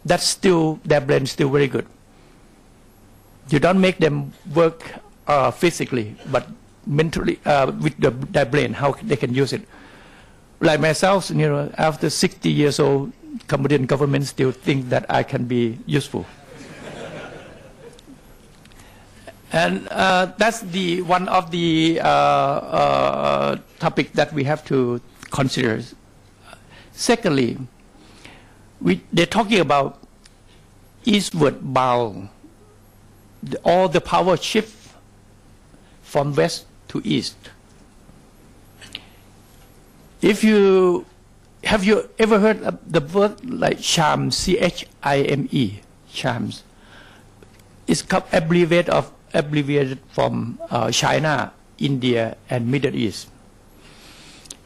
that's still, their brain is still very good. You don't make them work physically, but mentally with their brain, how they can use it. Like myself, you know, after 60 years old, Cambodian government still think that I can be useful. And that's the one of the topic that we have to consider. Secondly, they're talking about eastward bound, all the power shift from west to east. Have you ever heard of the word like CHIME, C-H-I-M-E, CHIMEs? It's abbreviated from China, India, and Middle East.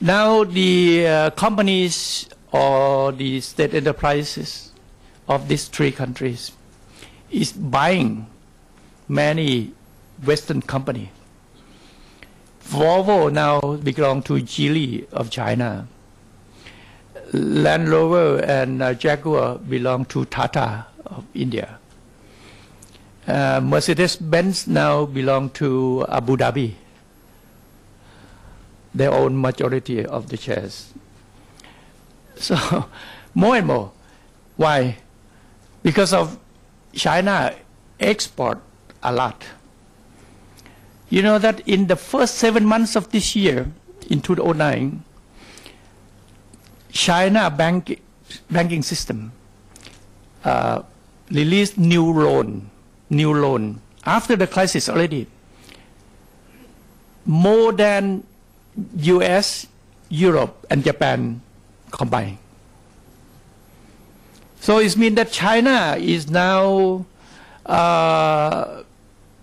Now the companies or the state enterprises of these three countries is buying many Western companies. Volvo now belongs to Geely of China. Land Rover and Jaguar belong to Tata of India. Mercedes-Benz now belong to Abu Dhabi. They own majority of the shares. So more and more. Why? Because of China export a lot. You know that in the first 7 months of this year, in 2009, China banking system released new loan after the crisis already, more than US, Europe, and Japan combined. So it means that China is now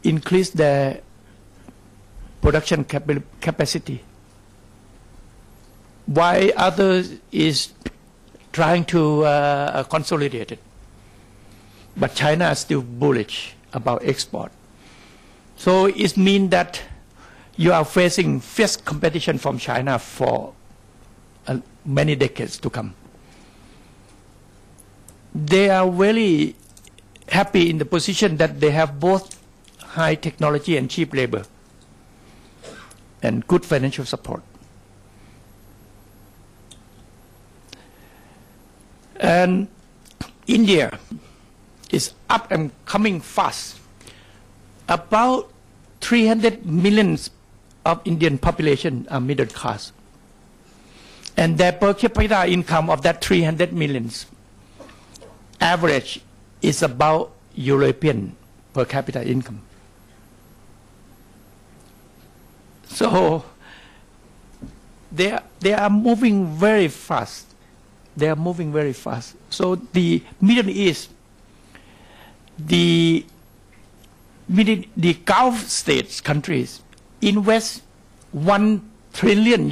increased their production capacity, while others is trying to consolidate it. But China is still bullish about export. So it means that you are facing fierce competition from China for many decades to come. They are really happy in the position that they have both high technology and cheap labor and good financial support. And India is up and coming fast. About 300 million of Indian population are middle class. And their per capita income of that 300 millions average is about European per capita income. So they are moving very fast. They are moving very fast. So the Middle East, the Gulf states countries invest $1 trillion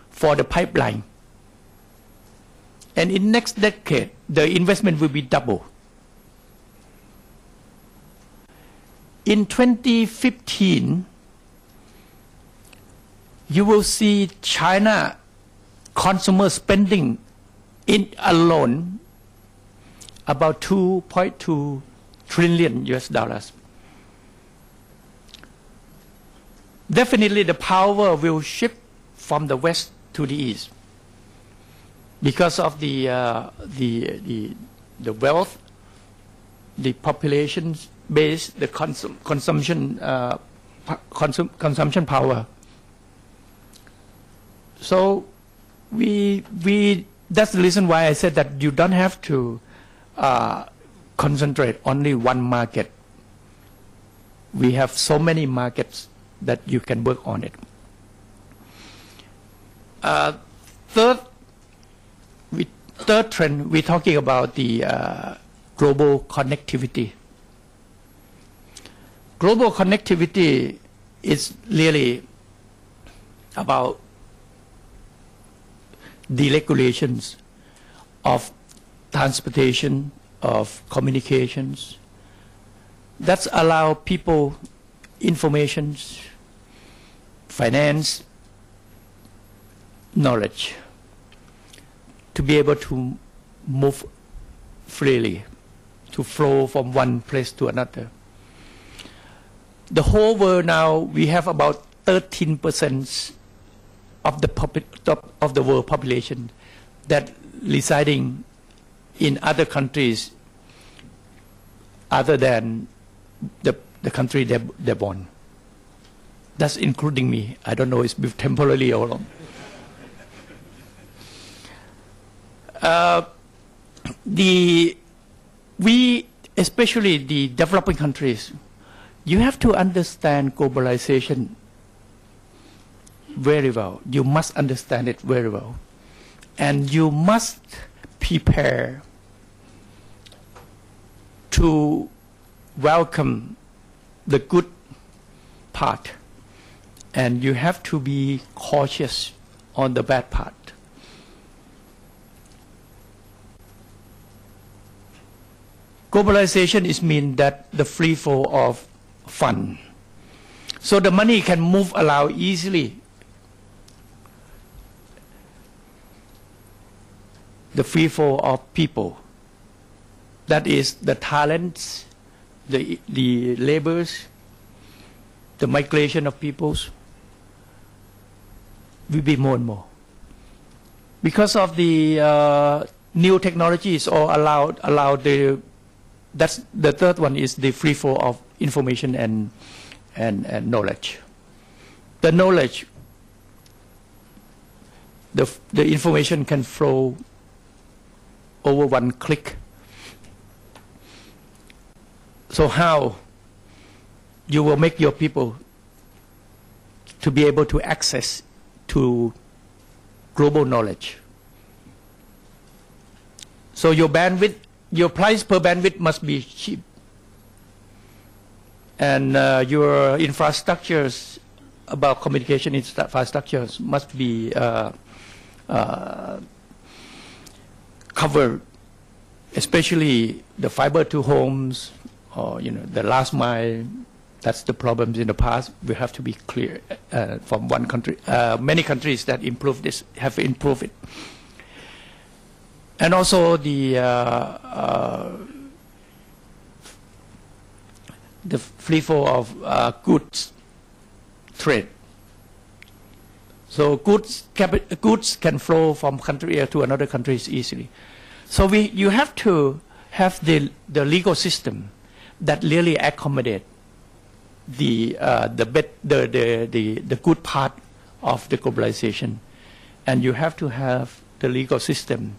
for the pipeline. And in next decade, the investment will be double. In 2015, you will see China consumer spending in alone about $2.2 trillion. Definitely the power will shift from the west to the east because of the wealth, the population base, the consumption power. So that's the reason why I said that you don't have to concentrate only one market. We have so many markets that you can work on it. Third trend, we're talking about the global connectivity. Global connectivity is really about deregulations of transportation, of communications. That's allow people information, finance, knowledge to be able to move freely, to flow from one place to another. The whole world now, we have about 13% of the world population that residing in other countries other than the country they're born. That's including me. I don't know if it's temporarily or long. We, especially the developing countries, you have to understand globalization very well. You must understand it very well. And you must prepare to welcome the good part. And you have to be cautious on the bad part. Globalization is mean that the free flow of fund. So the money can move around easily. The free flow of people. That is the talents, the labors, the migration of peoples will be more and more. Because of the new technologies or allow that's the third one is the free flow of information and knowledge. The knowledge, the information can flow over one click. So how you will make your people to be able to access to global knowledge? So your bandwidth, your price per bandwidth must be cheap. And your infrastructures, about communication infrastructures, must be covered, especially the fiber to homes, or the last mile. That's the problems in the past. We have to be clear from one country. Many countries that improve this have improved it. And also the free flow of goods trade. So goods can flow from country A to another countries easily. So you have to have the legal system that really accommodate the good part of the globalization, and you have to have the legal system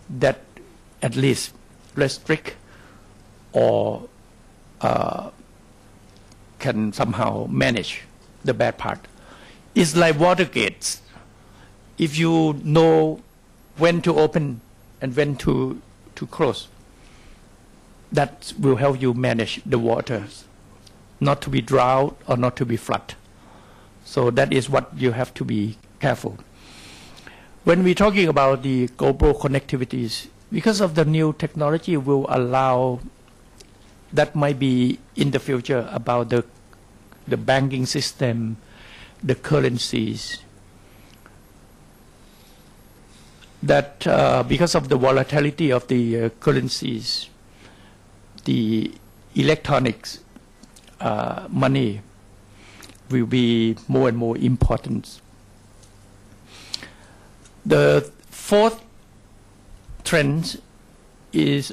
that at least restrict or can somehow manage the bad part. It's like water gates. If you know when to open and when to close, that will help you manage the waters, not to be drought or not to be flood. So that is what you have to be careful. When we're talking about the global connectivities, because of the new technology will allow, that might be in the future about the banking system, the currencies, that because of the volatility of the currencies, the electronics money will be more and more important. The fourth trend is